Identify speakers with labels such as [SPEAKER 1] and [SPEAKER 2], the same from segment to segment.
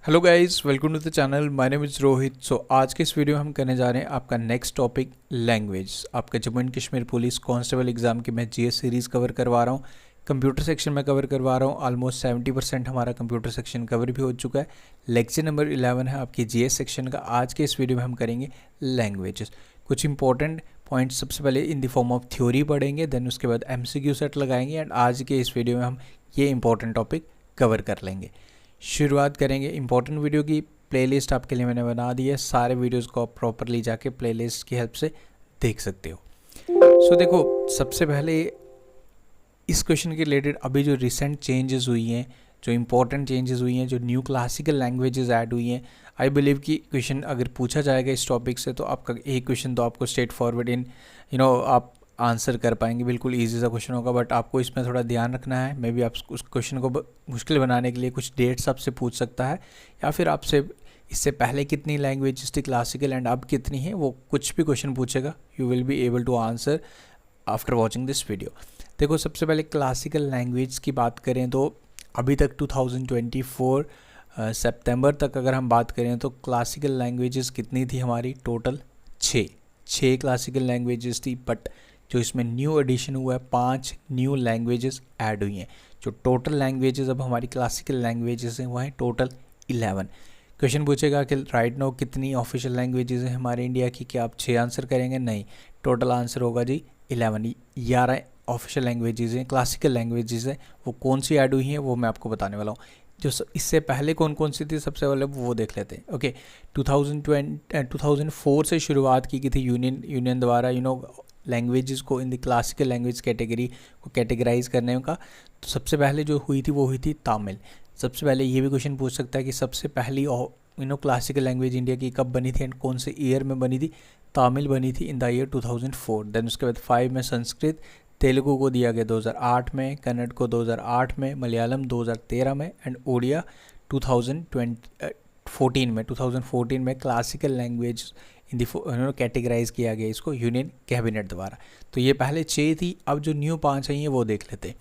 [SPEAKER 1] Hello guys, welcome to the channel. My name is Rohit. So आज के इस video में हम करने जा रहे हैं आपका नेक्स्ट टॉपिक लैंग्वेज। आपका Jammu and Kashmir police constable exam की मैं जीएस सीरीज़ कवर करवा रहा हूँ। कंप्यूटर सेक्शन में कवर करवा रहा हूँ। ऑलमोस्ट 70% हमारा कंप्यूटर सेक्शन कवर भी हो चुका है। लेक्चर नंबर 11 है आपकी जीएस सेक्शन का। आज के इस वीडियो में हम करेंगे लैंग्वेजेस। कुछ इंपॉर्टेंट पॉइंट्स सबसे पहले in the form of theory पढ़ेंगे, देन उसके बाद एमसीक्यू सेट लगाएंगे एंड आज के इस वीडियो में हम ये इंपॉर्टेंट टॉपिक कवर कर लेंगे। शुरुआत करेंगे इंपॉर्टेंट वीडियो की। प्लेलिस्ट आपके लिए मैंने बना दी है, सारे वीडियोस को आप प्रॉपरली जाके प्लेलिस्ट की हेल्प से देख सकते हो। सो देखो, सबसे पहले इस क्वेश्चन के रिलेटेड अभी जो रिसेंट चेंजेस हुई हैं, जो इंपॉर्टेंट चेंजेस हुई हैं, जो न्यू क्लासिकल लैंग्वेजेस ऐड हुई हैं, आई बिलीव कि क्वेश्चन अगर पूछा जाएगा इस टॉपिक से तो आपका एक क्वेश्चन तो आपको स्ट्रेट फॉरवर्ड इन आप आंसर कर पाएंगे, बिल्कुल इजी सा क्वेश्चन होगा। बट आपको इसमें थोड़ा ध्यान रखना है। मे बी आप उस क्वेश्चन को मुश्किल बनाने के लिए कुछ डेट्स आपसे पूछ सकता है, या फिर आपसे इससे पहले कितनी लैंग्वेज थी क्लासिकल एंड अब कितनी है, वो कुछ भी क्वेश्चन पूछेगा, you will be able to answer after watching this video. देखो, सबसे पहले क्लासिकल लैंग्वेज की बात करें तो अभी तक 2024 सितंबर तक अगर हम बात करें तो क्लासिकल लैंग्वेजेस कितनी थी हमारी? टोटल 6 क्लासिकल लैंग्वेजेस थी। बट जो इसमें न्यू एडिशन हुआ है, 5 न्यू लैंग्वेजेस ऐड हुई हैं। जो टोटल लैंग्वेजेस अब हमारी क्लासिकल लैंग्वेजेस हैं वो हैं टोटल 11। क्वेश्चन पूछेगा कि राइट नाउ कितनी ऑफिशियल लैंग्वेजेस हैं हमारे इंडिया की, क्या आप 6 आंसर करेंगे? नहीं, टोटल आंसर होगा जी 11। 11 ऑफिशियल लैंग्वेजेस हैं, क्लासिकल लैंग्वेजेस हैं। वो कौन सी ऐड हुई हैं वो मैं आपको बताने वाला हूँ। जो इससे पहले कौन कौन सी थी सबसे पहले वो देख लेते हैं। ओके, 2004 से शुरुआत की गई थी यूनियन द्वारा लैंग्वेजेस को in the classical language category को कैटेगराइज करने का। तो सबसे पहले जो हुई थी वो हुई थी तमिल। सबसे पहले ये भी क्वेश्चन पूछ सकता है कि सबसे पहली क्लासिकल लैंग्वेज इंडिया की कब बनी थी एंड कौन से ईयर में बनी थी? तमिल बनी थी इन द ईयर 2004। देन उसके बाद 5 में संस्कृत, तेलुगु को दिया गया 2008 में, कन्नड़ को 2008 में, मलयालम 2013 में एंड ओडिया 2014 में classical language in the categorize किया गया इसको यूनियन कैबिनेट द्वारा। तो ये पहले 6 थी। अब जो न्यू 5 आई हैं वो देख लेते हैं।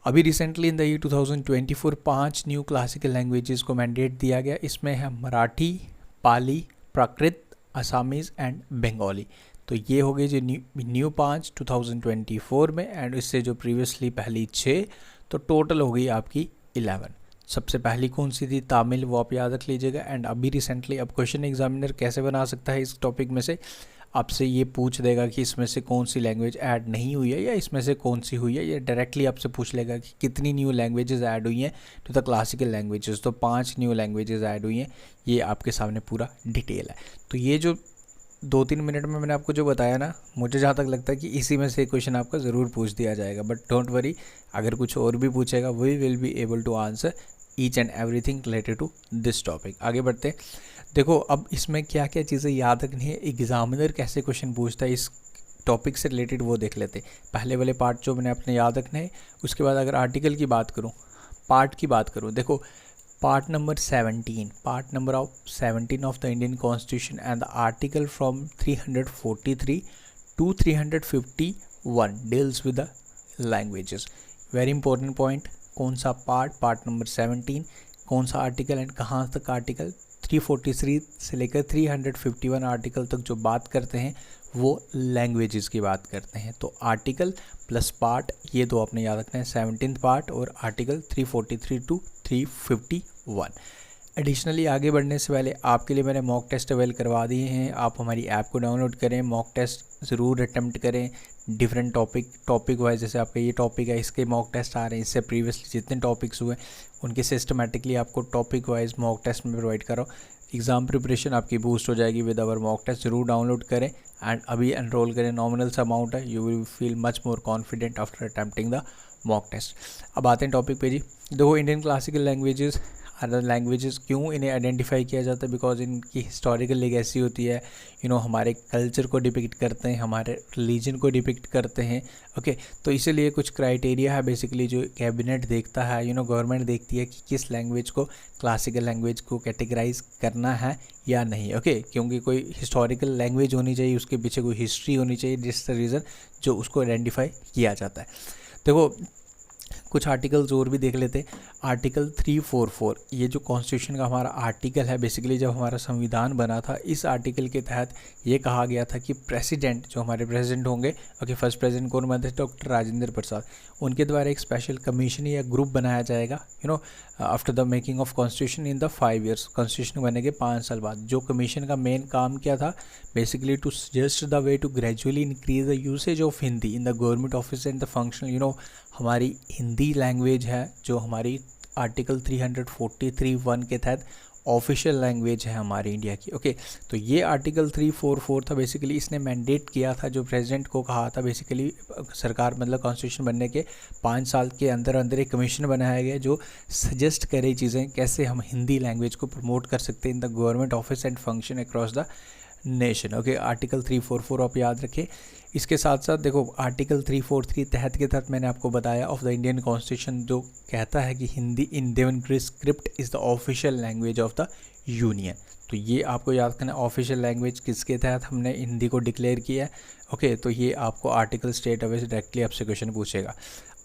[SPEAKER 1] अभी recently in the year 2024 5 new classical languages को मैंडेट दिया गया। इसमें है मराठी, पाली, प्राकृत, असामीज़ एंड बंगाली। तो ये हो गई जो न्यू 5 2024 में, एंड इससे जो प्रीवियसली पहली 6, तो टोटल हो गई आपकी 11। सबसे पहली कौन सी थी? तमिल, वो आप याद रख लीजिएगा। एंड अभी रिसेंटली अब क्वेश्चन एग्जामिनर कैसे बना सकता है इस टॉपिक में से, आपसे ये पूछ देगा कि इसमें से कौन सी लैंग्वेज ऐड नहीं हुई है या इसमें से कौन सी हुई है, या डायरेक्टली आपसे पूछ लेगा कि कितनी न्यू लैंग्वेजेस ऐड हुई हैं टू द क्लासिकल लैंग्वेजेस। तो 5 न्यू लैंग्वेजेस ऐड हुई हैं, ये आपके सामने पूरा डिटेल है। तो ये जो 2-3 मिनट में मैंने आपको जो बताया ना, मुझे जहाँ तक लगता है कि इसी में से क्वेश्चन आपका ज़रूर पूछ दिया जाएगा। बट डोंट वरी, अगर कुछ और भी पूछेगा we will be able to answer each and everything related to this topic. आगे बढ़ते हैं। देखो, अब इसमें क्या क्या चीज़ें याद रखनी है, एग्जामिनर कैसे क्वेश्चन पूछता है इस टॉपिक से रिलेटेड, वो देख लेते हैं। पहले वाले पार्ट जो मैंने अपने याद रखने हैं। उसके बाद अगर आर्टिकल की बात करूँ, पार्ट की बात करूँ, देखो part number 17 of the Indian constitution and the article from 343 to 351 deals with the languages. Very important point. कौन सा पार्ट नंबर 17, कौन सा आर्टिकल एंड कहाँ तक आर्टिकल? 343 से लेकर 351 आर्टिकल तक जो बात करते हैं वो लैंग्वेजेस की बात करते हैं। तो आर्टिकल प्लस पार्ट, ये दो आपने याद रखना है, 17th पार्ट और आर्टिकल 343 to 351। एडिशनली आगे बढ़ने से पहले आपके लिए मैंने मॉक टेस्ट अवेल करवा दिए हैं। आप हमारी ऐप को डाउनलोड करें, मॉक टेस्ट ज़रूर अटैम्प्ट करें। डिफरेंट टॉपिक वाइज, जैसे आपका ये टॉपिक है इसके मॉक टेस्ट आ रहे हैं। इससे प्रीवियसली जितने टॉपिक्स हुए उनके सिस्टमेटिकली आपको टॉपिक वाइज मॉक टेस्ट में प्रोवाइड करो। एग्ज़ाम प्रिपरेशन आपकी बूस्ट हो जाएगी विद आवर मॉक टेस्ट। ज़रूर डाउनलोड करें एंड अभी एनरोल करें। नॉमिनल सा अमाउंट है, you will feel much more confident after attempting the mock test. अब आते हैं टॉपिक पे जी। देखो, Indian classical languages other languages क्यों इन्हें आइडेंटिफाई किया जाता है? बिकॉज इनकी हिस्टोरिकल लेगेसी होती है, हमारे कल्चर को डिपिक्ट करते हैं, हमारे रिलीजन को डिपिक्ट करते हैं। ओके, तो इसीलिए कुछ क्राइटेरिया है बेसिकली जो कैबिनेट देखता है, गवर्नमेंट देखती है कि किस लैंग्वेज को क्लासिकल लैंग्वेज को कैटेगराइज करना है या नहीं। ओके, क्योंकि कोई हिस्टोरिकल लैंग्वेज होनी चाहिए, उसके पीछे कोई हिस्ट्री होनी चाहिए, जिस रीज़न जो उसको आइडेंटिफाई किया जाता है। देखो, कुछ आर्टिकल्स और भी देख लेते हैं। आर्टिकल 344, ये जो कॉन्स्टिट्यूशन का हमारा आर्टिकल है, बेसिकली जब हमारा संविधान बना था, इस आर्टिकल के तहत ये कहा गया था कि प्रेसिडेंट, जो हमारे प्रेसिडेंट होंगे, ओके, फर्स्ट प्रेसिडेंट कौन बनते थे? डॉक्टर राजेंद्र प्रसाद, उनके द्वारा एक स्पेशल कमीशन या ग्रुप बनाया जाएगा, after the making of constitution in the 5 years, constitution बनने के 5 साल बाद। जो कमीशन का मेन काम क्या था? Basically to suggest the way to gradually increase the usage of Hindi in the government office and the functional, हमारी हिंदी लैंग्वेज है जो हमारी आर्टिकल 343(1) के तहत ऑफिशियल लैंग्वेज है हमारी इंडिया की, ओके। तो ये आर्टिकल 344 था, बेसिकली इसने मैंडेट किया था, जो प्रेसिडेंट को कहा था, बेसिकली सरकार मतलब कॉन्स्टिट्यूशन बनने के 5 साल के अंदर अंदर एक कमीशन बनाया गया जो सजेस्ट करे चीज़ें कैसे हम हिंदी लैंग्वेज को प्रमोट कर सकते हैं इन the government office and function across the nation, okay. Article 344 आप याद रखें। इसके साथ साथ देखो आर्टिकल 343 तहत के तहत मैंने आपको बताया ऑफ द इंडियन कॉन्स्टिट्यूशन जो कहता है कि Hindi in Devanagari script is the official language of the union. तो ये आपको याद करना, ऑफिशियल लैंग्वेज किसके तहत हमने हिंदी को डिक्लेयर किया है, ओके। तो ये आपको आर्टिकल स्टेट अवे से डायरेक्टली आपसे क्वेश्चन पूछेगा।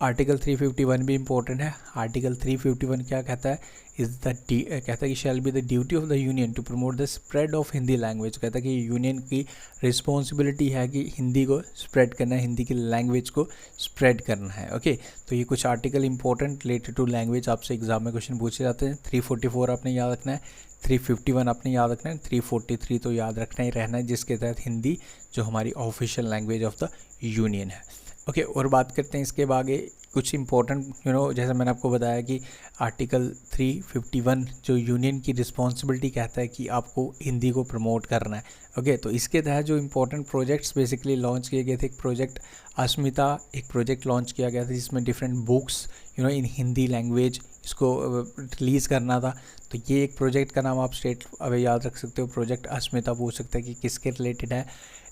[SPEAKER 1] आर्टिकल 351 भी इंपॉर्टेंट है। आर्टिकल 351 क्या कहता है? कहता है कि shall be the duty of the union to promote the spread of Hindi language. कहता है कि यूनियन की रिस्पॉन्सिबिलिटी है कि हिंदी को स्प्रेड करना है, हिंदी की लैंग्वेज को स्प्रेड करना है, ओके। तो ये कुछ article important related to language आपसे एग्जाम में क्वेश्चन पूछे जाते हैं। 344 आपने याद रखना है, 351 आपने याद रखना है, 343 तो याद रखना ही रहना है, जिसके तहत हिंदी जो हमारी official language of the union है, ओके। और बात करते हैं इसके आगे कुछ इंपॉर्टेंट, जैसे मैंने आपको बताया कि आर्टिकल 351 जो यूनियन की रिस्पॉन्सिबिलिटी कहता है कि आपको हिंदी को प्रमोट करना है, ओके। तो इसके तहत जो इंपॉर्टेंट प्रोजेक्ट्स बेसिकली लॉन्च किए गए थे, एक प्रोजेक्ट अस्मिता, एक प्रोजेक्ट लॉन्च किया गया था जिसमें डिफरेंट बुक्स इन हिंदी लैंग्वेज इसको रिलीज़ करना था। तो ये एक प्रोजेक्ट का नाम आप स्टेट अवे याद रख सकते हो, प्रोजेक्ट अस्मिता पूछ सकते हैं कि किसके रिलेटेड है।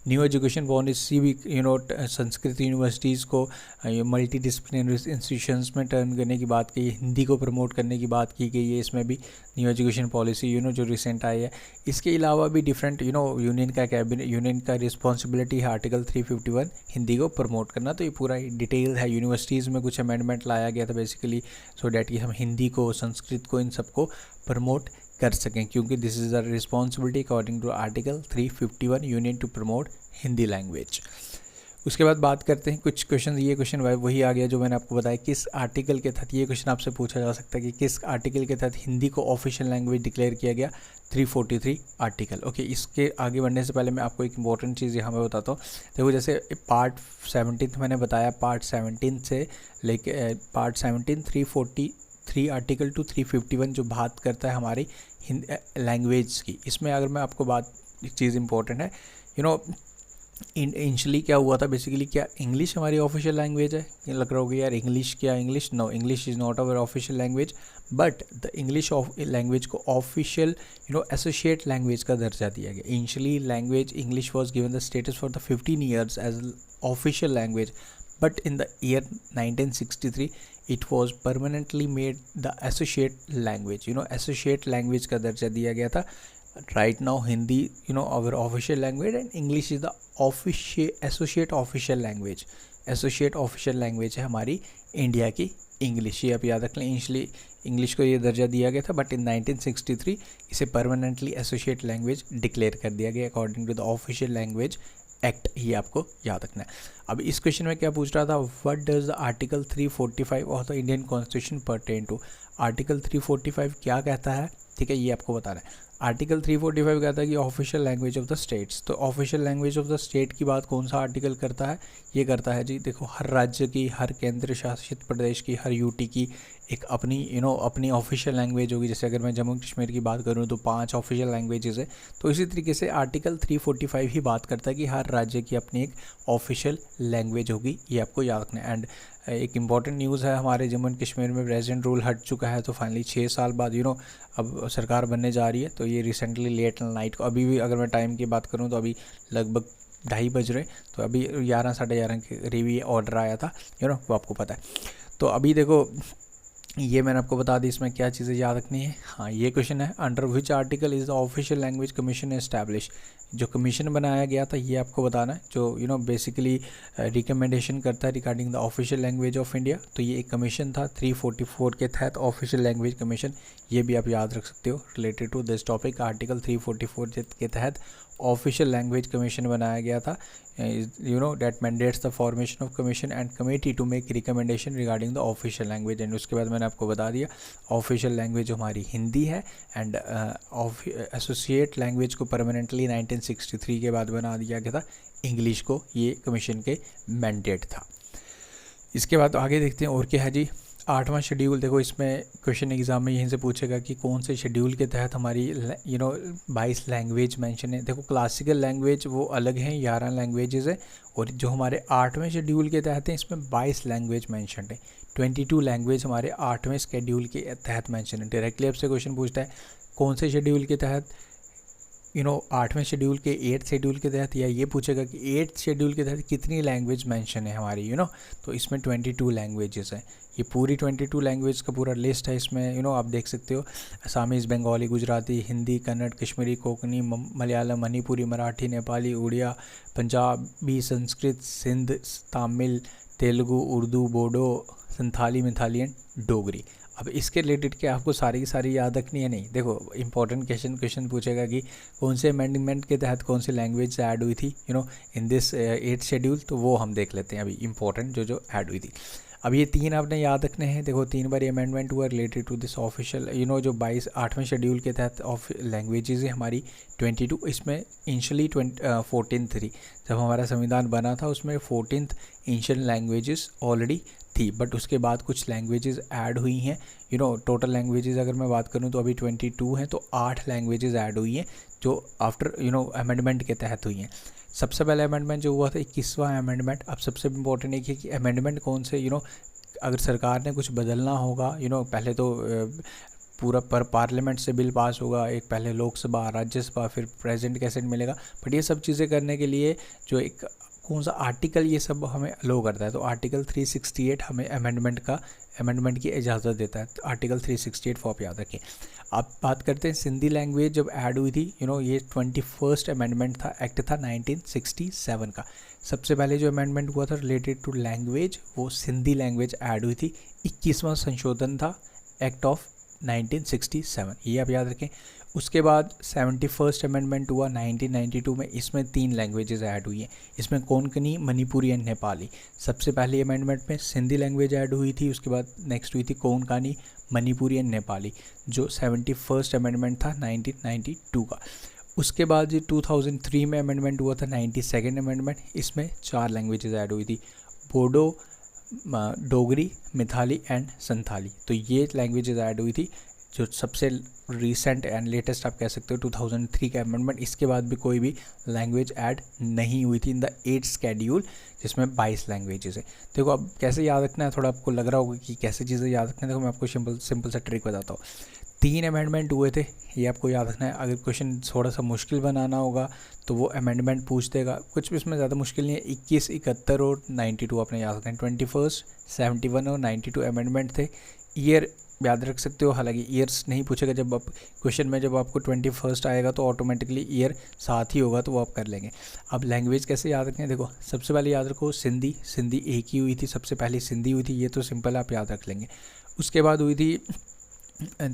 [SPEAKER 1] न्यू एजुकेशन पॉलिसी भी संस्कृत यूनिवर्सिटीज़ को मल्टी डिसिप्लिनरी इंस्टीट्यूशंस में टर्न करने की बात की, हिंदी को प्रमोट करने की बात की गई है इसमें भी, न्यू एजुकेशन पॉलिसी जो रिसेंट आई है। इसके अलावा भी डिफरेंट यूनियन का कैबिनेट, यूनियन का रिस्पॉन्सिबिलिटी है आर्टिकल 351 हिंदी को प्रमोट करना। तो ये पूरा डिटेल है। यूनिवर्सिटीज़ में कुछ अमेंडमेंट लाया गया था बेसिकली सो डैट कि हम हिंदी को, संस्कृत को, इन सबको प्रमोट कर सकें, क्योंकि this is the responsibility according to article 351 union to promote Hindi language. उसके बाद बात करते हैं कुछ क्वेश्चन। ये क्वेश्चन वही आ गया जो मैंने आपको बताया, किस आर्टिकल के तहत, ये क्वेश्चन आपसे पूछा जा सकता है कि किस आर्टिकल के तहत हिंदी को ऑफिशियल लैंग्वेज डिक्लेयर किया गया? 343 आर्टिकल, ओके। इसके आगे बढ़ने से पहले मैं आपको एक इंपॉर्टेंट चीज़ यहाँ पे बताता हूँ। देखो जैसे पार्ट 17 मैंने बताया, पार्ट 17 से लेके पार्ट 17 343 आर्टिकल टू 351 जो बात करता है हमारी लैंग्वेज की। इसमें अगर मैं आपको एक चीज़ इंपॉर्टेंट है, इनिशियली क्या हुआ था बेसिकली, क्या इंग्लिश हमारी ऑफिशियल लैंग्वेज है? लग रहा होगा यार इंग्लिश, क्या English? No, English is not our official language, but the English language को ऑफिशियल एसोसिएट लैंग्वेज का दर्जा दिया गया। Initially language English was given the status for the 15 years as official language, but in the year 1963 it was permanently made the associate language, associate language का दर्जा दिया गया था। right now Hindi our official language and English is the associate official language, associate official language है हमारी India की English. ये आप याद रख लें, इनिशियली इंग्लिश को ये दर्जा दिया गया था, बट इन 1963 इसे परमानेंटली एसोसिएट लैंग्वेज डिक्लेयर कर दिया गया according to the official language act. ये आपको याद रखना है। अब इस क्वेश्चन में क्या पूछ रहा था, what does the article 345 of the Indian constitution pertain to? Article 345 क्या कहता है, ठीक है, ये आपको बताना है। आर्टिकल 345 कहता है कि official language of the states. तो official language of the state की बात कौन सा आर्टिकल करता है? ये करता है जी, देखो हर राज्य की, हर केंद्र शासित प्रदेश की, हर यूटी की एक अपनी अपनी ऑफिशियल लैंग्वेज होगी। जैसे अगर मैं जम्मू कश्मीर की बात करूँ तो 5 ऑफिशियल लैंग्वेजेस है। तो इसी तरीके से आर्टिकल 345 ही बात करता है कि हर राज्य की अपनी एक ऑफिशियल लैंग्वेज होगी। ये आपको याद रखना है। एंड एक इम्पॉर्टेंट न्यूज़ है, हमारे जम्मू एंड कश्मीर में प्रेसिडेंट रूल हट चुका है। तो फाइनली 6 साल बाद अब सरकार बनने जा रही है। तो ये रिसेंटली लेट नाइट को, अभी भी अगर मैं टाइम की बात करूँ तो अभी लगभग 2:30 बज रहे। तो अभी 11 साढ़े 11 के करीब ये ऑर्डर आया था, वो आपको पता है। तो अभी देखो ये मैंने आपको बता दी, इसमें क्या चीज़ें याद रखनी है। हाँ, ये क्वेश्चन है, under which article is the official language commission establish. जो कमीशन बनाया गया था ये आपको बताना है, जो बेसिकली रिकमेंडेशन करता है regarding the official language of India. तो ये एक कमीशन था 344 के तहत, ऑफिशियल लैंग्वेज कमीशन। ये भी आप याद रख सकते हो related to this topic. Article 344 के तहत ऑफिशियल लैंग्वेज कमीशन बनाया गया था, that mandates the formation of commission and committee to make recommendation regarding the official language. And उसके बाद मैंने आपको बता दिया ऑफिशियल लैंग्वेज हमारी हिंदी है, एंड एसोसिएट लैंग्वेज को परमानेंटली 1963 के बाद बना दिया गया था इंग्लिश को, ये कमीशन के मैंडेट था। इसके बाद आगे देखते हैं और क्या है जी। 8वां शेड्यूल, देखो इसमें क्वेश्चन एग्जाम में यहीं से पूछेगा कि कौन से शेड्यूल के तहत हमारी 22 लैंग्वेज मेंशन है। देखो क्लासिकल लैंग्वेज वो अलग हैं, 11 लैंग्वेजेस है, और जो हमारे 8वें शेड्यूल के तहत हैं इसमें 22 लैंग्वेज मेंशन है। 22 लैंग्वेज हमारे 8वें शेड्यूल के तहत मेंशन है। डायरेक्टली आपसे क्वेश्चन पूछता है कौन से शेड्यूल के तहत, 8वें शेड्यूल के 8th शेड्यूल के तहत, या ये पूछेगा कि 8th शेड्यूल के तहत कितनी लैंग्वेज मेंशन है हमारी, तो इसमें 22 लैंग्वेजेस हैं। ये पूरी 22 लैंग्वेज का पूरा लिस्ट है इसमें, आप देख सकते हो। असामीज़, बंगाली, गुजराती, हिंदी, कन्नड़, कश्मीरी, कोंकणी, मलयालम, मणिपुरी, मराठी, नेपाली, उड़िया, पंजाबी, संस्कृत, सिंध, तमिल, तेलुगु, उर्दू, बोडो, संथाली, मिथाली एंड डोगरी। अब इसके रिलेटेड क्या आपको सारी की सारी याद रखनी है? नहीं। देखो इंपॉर्टेंट क्वेश्चन पूछेगा कि कौन से अमेंडमेंट के तहत कौन सी लैंग्वेज ऐड हुई थी इन दिस 8th शेड्यूल, तो वो हम देख लेते हैं अभी इंपॉर्टेंट जो ऐड हुई थी। अब ये 3 आपने याद रखने हैं। देखो 3 बार अमेंडमेंट हुआ रिलेटेड टू दिस ऑफिशियल, जो 8वें शेड्यूल के तहत ऑफ लैंग्वेजेस है हमारी 22। इसमें इनिशियली 14th थी, जब हमारा संविधान बना था उसमें 14th एंशिएंट लैंग्वेजेस ऑलरेडी थी, बट उसके बाद कुछ लैंग्वेजेस ऐड हुई हैं। टोटल लैंग्वेजेस अगर मैं बात करूं तो अभी 22 हैं, तो 8 लैंग्वेजेस ऐड हुई हैं जो आफ्टर अमेंडमेंट के तहत हुई हैं। सबसे पहले अमेंडमेंट जो हुआ था 21वां अमेंडमेंट। अब सबसे इम्पोर्टेंट एक है कि अमेंडमेंट कौन से, अगर सरकार ने कुछ बदलना होगा, पहले तो पूरा पार्लियामेंट से बिल पास होगा, एक पहले लोकसभा, राज्यसभा, फिर प्रेजेंट कैसेट मिलेगा। बट ये सब चीज़ें करने के लिए जो एक कौन सा आर्टिकल ये सब हमें अलो करता है, तो आर्टिकल 368 हमें अमेंडमेंट की इजाज़त देता है। तो आर्टिकल 368 को आप याद रखें। आप बात करते हैं सिंधी लैंग्वेज जब ऐड हुई थी, ये 21st अमेंडमेंट था, एक्ट था 1967 का। सबसे पहले जो अमेंडमेंट हुआ था रिलेटेड टू लैंग्वेज, वो सिंधी लैंग्वेज ऐड हुई थी। 21वां संशोधन था एक्ट ऑफ 1967, ये आप याद रखें। उसके बाद 71st अमेंडमेंट हुआ 1992 में, इसमें 3 लैंग्वेजेस ऐड हुई हैं। इसमें कोंकणी, मणिपुरी एंड नेपाली। सबसे पहले अमेंडमेंट में सिंधी लैंग्वेज ऐड हुई थी, उसके बाद नेक्स्ट हुई थी कोंकणी, मणिपुरी एंड नेपाली, जो 71st अमेंडमेंट था 1992 का। उसके बाद जी 2003 में अमेंडमेंट हुआ था 92nd अमेंडमेंट। इसमें 4 लैंग्वेजेस ऐड हुई थी, बोडो, डोगरी, मिथाली एंड संथाली। तो ये लैंग्वेजेस ऐड हुई थी, जो सबसे रिसेंट एंड लेटेस्ट आप कह सकते हो 2003 का अमेंडमेंट। इसके बाद भी कोई भी लैंग्वेज ऐड नहीं हुई थी इन द 8th शेड्यूल, जिसमें 22 लैंग्वेजेस है। देखो अब कैसे याद रखना है, थोड़ा आपको लग रहा होगा कि कैसे चीज़ें याद रखना है। देखो मैं आपको सिंपल सा ट्रिक बताता हूँ। 3 अमेंडमेंट हुए थे, ये आपको याद रखना है। अगर क्वेश्चन थोड़ा सा मुश्किल बनाना होगा तो वो अमेंडमेंट पूछ देगा, कुछ भी इसमें ज़्यादा मुश्किल नहीं है। 21, 71 और 92 आपने याद रखना है। 21, 71 और 92 अमेंडमेंट थे। ईयर याद रख सकते हो, हालांकि ईयर्स नहीं पूछेगा। जब आप क्वेश्चन में जब आपको 21st आएगा तो ऑटोमेटिकली ईयर साथ ही होगा, तो वो आप कर लेंगे। अब लैंग्वेज कैसे याद रखें, देखो सबसे पहले याद रखो सिंधी एक ही हुई थी, सबसे पहले सिंधी हुई थी, ये तो सिंपल आप याद रख लेंगे। उसके बाद हुई थी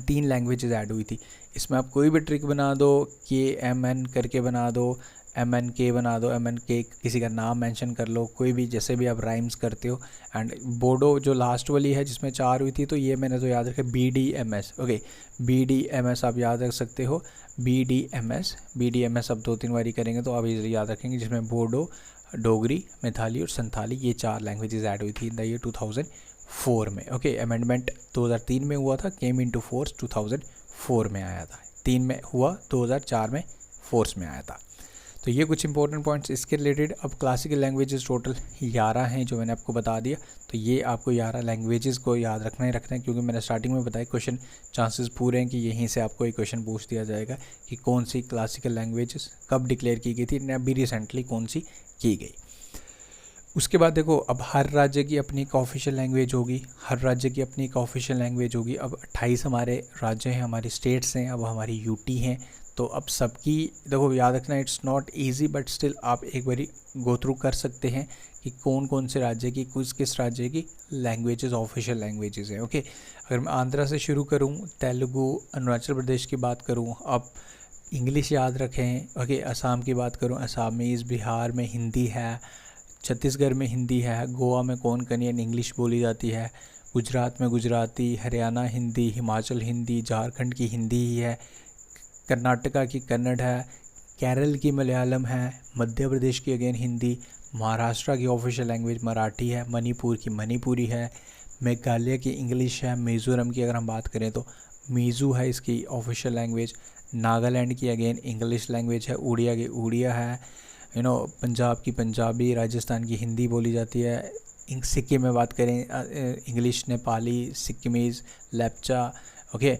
[SPEAKER 1] 3 लैंग्वेजेस ऐड हुई थी। इसमें आप कोई भी ट्रिक बना दो, KMN करके बना दो, MNK बना दो, MNK किसी का नाम मेंशन कर लो, कोई भी जैसे भी आप राइम्स करते हो। एंड बोडो जो लास्ट वाली है जिसमें 4 हुई थी, तो ये मैंने तो याद रखा BDMS। ओके, BDMS आप याद रख सकते हो। BDMS अब 2-3 बारी करेंगे तो आप इजीली याद रखेंगे, जिसमें बोडो, डोगरी, मैथिली और संथाली, ये 4 लैंग्वेजेस ऐड हुई थी इन द ईयर 2004 में। ओके, अमेंडमेंट 2003 में हुआ था, केम इनटू फोर्स 2004 में आया था। 3 में हुआ, 2004 में फोर्स में आया था। तो ये कुछ इंपॉर्टेंट पॉइंट्स इसके रिलेटेड। अब क्लासिकल लैंग्वेजेस टोटल 11 हैं जो मैंने आपको बता दिया। तो ये आपको 11 लैंग्वेजेस को याद रखना ही रखना है, क्योंकि मैंने स्टार्टिंग में बताया क्वेश्चन चांसेस पूरे हैं कि यहीं से आपको एक क्वेश्चन पूछ दिया जाएगा कि कौन सी क्लासिकल लैंग्वेजेस कब डिक्लेयर की गई थी, अभी रिसेंटली कौन सी की गई। उसके बाद देखो, अब हर राज्य की अपनी एक ऑफिशियल लैंग्वेज होगी, हर राज्य की अपनी एक ऑफिशियल लैंग्वेज होगी। अब 28 हमारे राज्य हैं, हमारे स्टेट्स हैं, अब हमारी यूटी हैं, तो अब सबकी देखो याद रखना, it's not easy but still आप एक बारी गो थ्रू कर सकते हैं कि कौन कौन से राज्य की, किस राज्य की लैंग्वेजेस ऑफिशियल लैंग्वेजेस हैं। ओके, अगर मैं आंध्रा से शुरू करूं, तेलुगु, अरुणाचल प्रदेश की बात करूं, अब इंग्लिश याद रखें। ओके, असम की बात करूं, असमीज़, बिहार में हिंदी है, छत्तीसगढ़ में हिंदी है, गोवा में कोंकणी एंड इंग्लिश बोली जाती है, गुजरात में गुजराती, हरियाणा हिंदी, हिमाचल हिंदी, झारखंड की हिंदी ही है, कर्नाटका की कन्नड़ है, केरल की मलयालम है, मध्य प्रदेश की अगेन हिंदी, महाराष्ट्र की ऑफिशियल लैंग्वेज मराठी है, मणिपुर की मणिपुरी है, मेघालय की इंग्लिश है, मिज़ोरम की अगर हम बात करें तो मीज़ू है इसकी ऑफिशियल लैंग्वेज, नागालैंड की अगेन इंग्लिश लैंग्वेज है, उड़िया की उड़िया है, पंजाब की पंजाबी, राजस्थान की हिंदी बोली जाती है, सिक्किम में बात करें इंग्लिश, नेपाली, सिक्किमीज़, लेप्चा। ओके,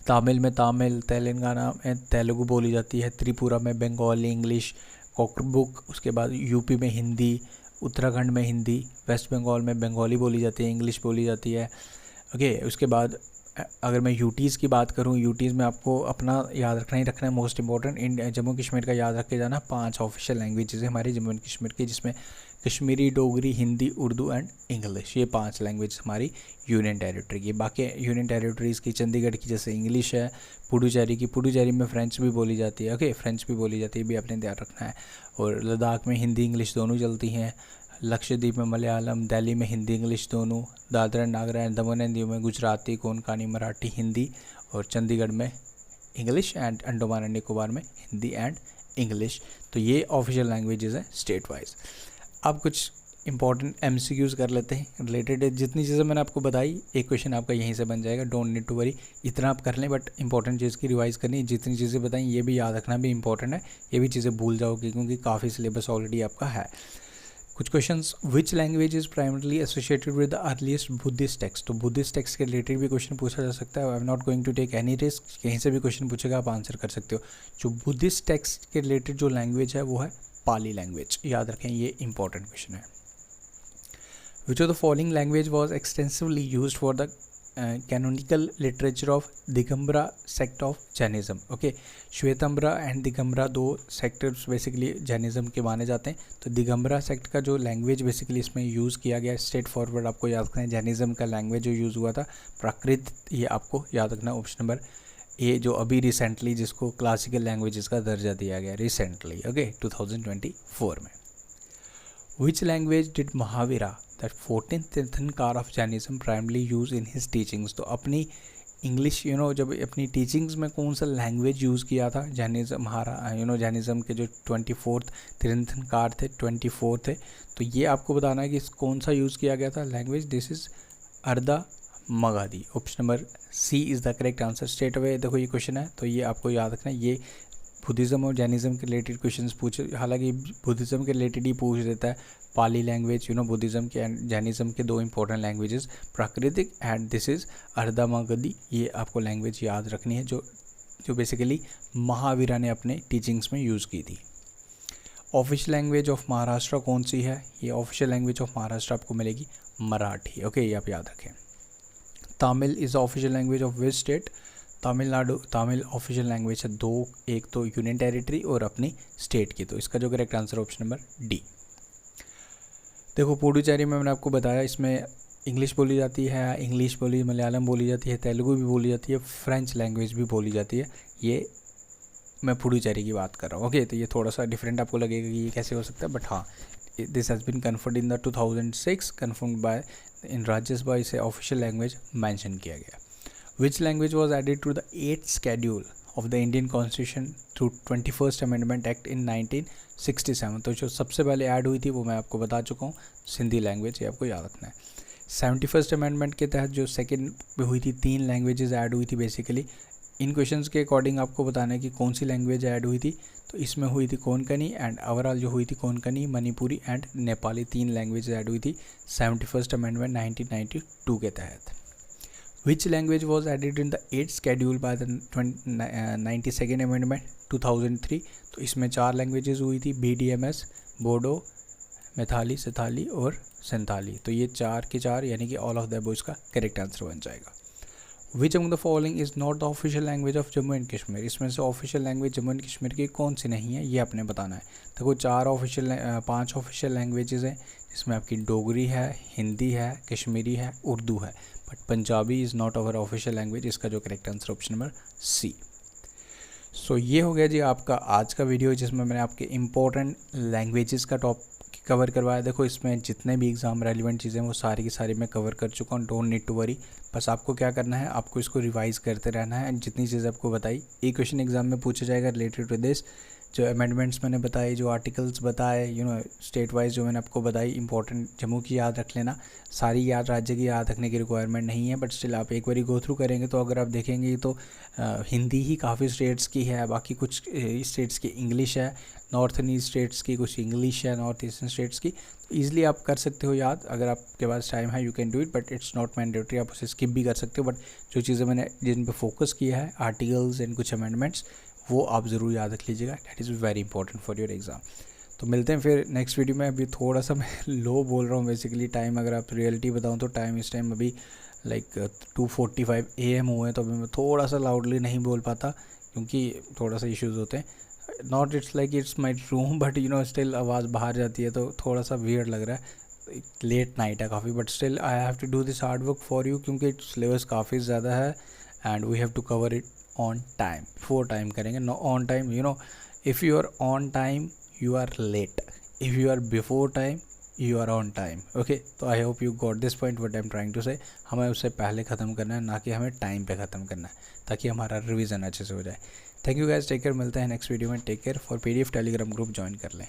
[SPEAKER 1] तमिल में तमिल, तेलंगाना में तेलुगु बोली जाती है, त्रिपुरा में बंगाली इंग्लिश, कोकबुक, उसके बाद यूपी में हिंदी, उत्तराखंड में हिंदी, वेस्ट बंगाल में बंगाली बोली जाती है, इंग्लिश बोली जाती है। ओके, उसके बाद अगर मैं यूटीज़ की बात करूं, यूटीज़ में आपको अपना याद रखना है मोस्ट इंपॉर्टेंट, इन जम्मू कश्मीर का याद रख के जाना, 5 ऑफिशियल लैंग्वेजेस है हमारी जम्मू एंड कश्मीर की, जिसमें कश्मीरी, डोगरी, हिंदी, उर्दू एंड इंग्लिश, ये 5 लैंग्वेज हमारी यूनियन टेरिटरी की। बाकी यूनियन टेरिटरीज़ की चंडीगढ़ की जैसे इंग्लिश है, पुडुचेरी में फ़्रेंच भी बोली जाती है। ओके, फ्रेंच भी बोली जाती है, भी आपने ध्यान रखना है। और लद्दाख में हिंदी इंग्लिश दोनों चलती हैं, लक्षद्वीप में मलयालम, दिल्ली में हिंदी इंग्लिश दोनों, Dadra and Nagar and Daman and Diu में गुजराती, कोंकणी, मराठी, हिंदी, और चंडीगढ़ में English and Andaman and Nicobar में हिंदी एंड इंग्लिश। तो ये ऑफिशियल लैंग्वेजेस हैं स्टेट वाइज। अब कुछ इंपॉर्टेंट MCQs कर लेते हैं रिलेटेड, जितनी चीज़ें मैंने आपको बताई एक क्वेश्चन आपका यहीं से बन जाएगा, डोंट नीड टू वरी, इतना आप कर लें, बट इंपॉर्टेंट चीज़ की रिवाइज करनी है। जितनी चीज़ें बताई ये भी याद रखना भी इंपॉर्टेंट है, ये भी चीज़ें भूल जाओगे क्योंकि काफ़ी सिलेबस ऑलरेडी आपका है। कुछ questions, which language is primarily associated with the earliest Buddhist text, तो बुद्धिस्ट टेक्स्ट के रिलेटेड भी क्वेश्चन पूछा जा सकता है। I am not going to take any risk, कहीं से भी क्वेश्चन पूछेगा आप आंसर कर सकते हो। जो बुद्धिस्ट टेक्स्ट के रिलेटेड जो लैंग्वेज है वो है पाली लैंग्वेज, याद रखें ये इंपॉर्टेंट क्वेश्चन है। Which of the following language was extensively use for the canonical literature of Digambara sect of Jainism. Okay, Shvetambara and Digambara 2 sectors basically Jainism के माने जाते हैं। तो दिगंबरा सेक्ट का जो लैंग्वेज बेसिकली इसमें यूज़ किया गया, स्ट्रेट फॉरवर्ड आपको याद रखना है। जैनिज्म का लैंग्वेज जो यूज़ हुआ था प्राकृत, ये आपको याद रखना है। ऑप्शन नंबर ए, जो अभी रिसेंटली जिसको क्लासिकल लैंग्वेजेस का दर्जा दिया गया रिसेंटली, ओके, 2024 में। Which language did Mahavira that 14th तीर्थंकर of Jainism primarily use in his teachings, तो अपनी इंग्लिश जब अपनी टीचिंग्स में कौन सा लैंग्वेज यूज़ किया था जैनिज्म जैनिज्म के जो 24th तीर्थंकर थे, 24 थे, तो ये आपको बताना है कि कौन सा यूज़ किया गया था language. This is Ardha Magadhi. Option number C is the correct answer. Straight away देखो ये क्वेश्चन है, तो ये आपको याद रखना है। ये बुद्धिज़्म और जैनिज्म के रिलेटेड क्वेश्चंस पूछे, हालांकि बुद्धिज़्म के रिलेटेड ही पूछ देता है। पाली लैंग्वेज बुद्धिज़्म के एंड जैनिज्म के 2 इंपॉर्टेंट लैंग्वेजेस, प्राकृतिक एंड दिस इज़ अर्धमागधी। ये आपको लैंग्वेज याद रखनी है जो बेसिकली महावीरा ने अपने टीचिंग्स में यूज़ की थी। ऑफिशियल लैंग्वेज ऑफ महाराष्ट्र कौन सी है? ये ऑफिशियल लैंग्वेज ऑफ महाराष्ट्र आपको मिलेगी मराठी। ओके, ये आप याद रखें। Tamil is official language of which state? Tamil Nadu. Tamil official language है 2, एक तो यूनियन टेरिटरी और अपनी स्टेट की, तो इसका जो correct answer option number D. देखो पुडुचेरी में मैंने आपको बताया, इसमें इंग्लिश बोली जाती है, इंग्लिश बोली, मलयालम बोली जाती है, तेलुगु भी बोली जाती है, फ्रेंच लैंग्वेज भी बोली जाती है। ये मैं पुडुचेरी की बात कर रहा हूँ। ओके, तो ये थोड़ा सा डिफरेंट आपको लगेगा कि ये कैसे हो सकता है, बट हाँ, this has been confirmed in the 2006 confirmed by in Rajya Sabha, इसे ऑफिशियल लैंग्वेज मेंशन किया गया। Which language was added to the 8th schedule of the Indian constitution through 21st amendment act in 1967, तो जो सबसे पहले ऐड हुई थी वो मैं आपको बता चुका हूँ, सिंधी लैंग्वेज, ये आपको याद रखना है। 71st अमेंडमेंट के तहत जो सेकेंड पे हुई थी, 3 लैंग्वेजेस ऐड हुई थी बेसिकली। इन क्वेश्चंस के अकॉर्डिंग आपको बताना है कि कौन सी लैंग्वेज ऐड हुई थी, तो इसमें हुई थी कोंकणी एंड ओवरऑल जो हुई थी Konkani, Manipuri and Nepali, 3 language add हुई थी 71st अमेंडमेंट 1992 के तहत। Which language was added in the 8th schedule by the 92nd amendment 2003, तो इसमें 4 लैंग्वेजेस हुई थी, BDMS, बोडो, मैथाली, सैथाली और संथाली। तो ये 4 के 4 यानी कि ऑल ऑफ द अबव इसका करेक्ट आंसर बन जाएगा। Which among the following is not the official language of Jammu and Kashmir. इसमें से official language Jammu and Kashmir की कौन सी नहीं है, ये आपने बताना है। देखो 5 ऑफिशियल लैंग्वेजेस हैं, जिसमें आपकी डोगरी है, हिंदी है, कश्मीरी है, उर्दू है, but Punjabi is not our official language. इसका जो correct answer option number C. So ये हो गया जी आपका आज का वीडियो, जिसमें मैंने आपके इम्पोर्टेंट लैंग्वेजेस का टॉपिक कवर करवाया। देखो इसमें जितने भी एग्ज़ाम रेलिवेंट चीज़ें वो सारी की सारी मैं कवर कर चुका हूँ, डोंट नीड टू वरी। बस आपको क्या करना है, आपको इसको रिवाइज़ करते रहना है। एंड जितनी चीज़ें आपको बताई, एक क्वेश्चन एग्जाम में पूछा जाएगा रिलेटेड टू दिस। जो अमेंडमेंट्स मैंने बताए, जो आर्टिकल्स बताए, स्टेट वाइज जो मैंने आपको बताई, इंपॉर्टेंट जम्मू की याद रख लेना। सारी याद राज्य की याद रखने की रिक्वायरमेंट नहीं है, बट स्टिल आप एक बारी गो थ्रू करेंगे तो अगर आप देखेंगे तो हिंदी ही काफ़ी स्टेट्स की है, बाकी कुछ स्टेट्स की इंग्लिश है, नॉर्थ ईस्ट स्टेट्स की कुछ इंग्लिश है, नॉर्थ ईस्टर्न स्टेट्स की। ईजिली आप कर सकते हो याद, अगर आपके पास टाइम है, you can do it, but it's not mandatory. आप उसे स्किप भी कर सकते हो, बट जो चीज़ें मैंने जिन पे फोकस किया है, आर्टिकल्स एंड कुछ अमेंडमेंट्स, वो आप ज़रूर याद रख लीजिएगा। That is very important for your exam. तो मिलते हैं फिर नेक्स्ट वीडियो में। अभी थोड़ा सा मैं लो बोल रहा हूँ बेसिकली टाइम, अगर आप रियलिटी बताऊँ तो टाइम इस टाइम अभी 2:45 AM हुए हैं, तो अभी मैं थोड़ा सा लाउडली नहीं बोल पाता क्योंकि थोड़ा सा इश्यूज़ होते हैं। Not it's like it's my room, but still आवाज़ बाहर जाती है तो थोड़ा सा वियर्ड लग रहा है। लेट नाइट है काफ़ी, but still I have to do this hard work for you, क्योंकि सिलेबस काफ़ी ज़्यादा है and we have to cover it on time. Before time करेंगे, no on time. If you are on time you are late, if you are before time you are on time. Okay, तो I hope you got this point what I am trying to say. हमें उससे पहले ख़त्म करना है, ना कि हमें टाइम पे ख़त्म करना है, ताकि हमारा रिवीजन अच्छे से हो जाए। Thank you guys, take care. मिलते हैं नेक्स्ट वीडियो में। Take care. For PDF Telegram group join कर लें।